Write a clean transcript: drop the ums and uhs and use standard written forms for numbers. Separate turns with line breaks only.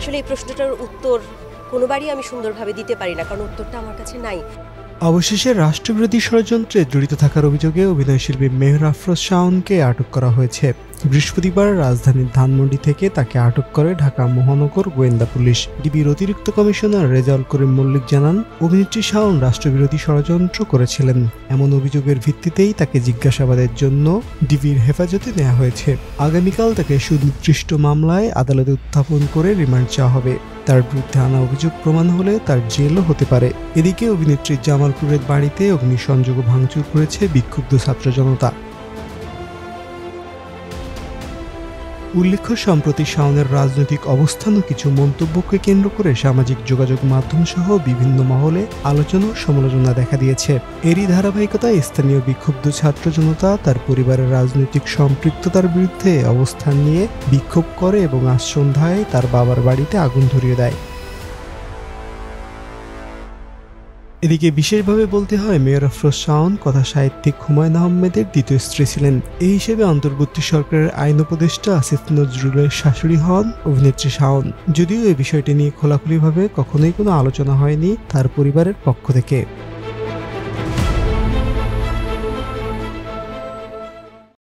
আসলে এই প্রশ্নটার উত্তর কোনোবারই আমি সুন্দরভাবে দিতে পারি না, কারণ উত্তরটা আমার কাছে নাই।
অবশেষে রাষ্ট্রবিরোধী ষড়যন্ত্রে জড়িত থাকার অভিযোগে অভিনয়শিল্পী মেহর আফরোজ শাওনকে আটক করা হয়েছে। বৃহস্পতিবার রাজধানীর ধানমন্ডি থেকে তাকে আটক করে ঢাকা মহানগর গোয়েন্দা পুলিশ। ডিবির অতিরিক্ত কমিশনার রেজাউল করিম মল্লিক জানান, অভিনেত্রী শাওন রাষ্ট্রবিরোধী ষড়যন্ত্র করেছিলেন। এমন অভিযোগের ভিত্তিতেই তাকে জিজ্ঞাসাবাদের জন্য ডিবির হেফাজতে নেওয়া হয়েছে। আগামীকাল তাকে সুনির্দিষ্ট মামলায় আদালতে উত্থাপন করে রিমান্ড চাওয়া হবে। তার বিরুদ্ধে আনা অভিযোগ প্রমাণ হলে তার জেলও হতে পারে। এদিকে অভিনেত্রীর জামালপুরের বাড়িতে অগ্নিসংযোগ ভাঙচুর করেছে বিক্ষুব্ধ ছাত্র জনতা। উল্লেখ্য, সম্প্রতি শাওনের রাজনৈতিক অবস্থান ও কিছু মন্তব্যকে কেন্দ্র করে সামাজিক যোগাযোগ মাধ্যম সহ বিভিন্ন মহলে আলোচনা ও সমালোচনা দেখা দিয়েছে। এরই ধারাবাহিকতায় স্থানীয় বিক্ষুব্ধ ছাত্র জনতা তার পরিবারের রাজনৈতিক সম্পৃক্ততার বিরুদ্ধে অবস্থান নিয়ে বিক্ষোভ করে এবং আজ সন্ধ্যায় তার বাবার বাড়িতে আগুন ধরিয়ে দেয়। এদিকে বিশেষভাবে বলতে হয়, মেয়র আফরোজ শাওন কথা সাহিত্যিক হুমায়ুন আহমেদের দ্বিতীয় স্ত্রী ছিলেন। এই হিসেবে অন্তর্বর্তী সরকারের আইন উপদেষ্টা আসিফ নজরুলের শাশুড়ি হন অভিনেত্রী শাওন। যদিও এই বিষয়টি নিয়ে খোলাখুলিভাবে কখনোই কোনো আলোচনা হয়নি তার পরিবারের পক্ষ থেকে।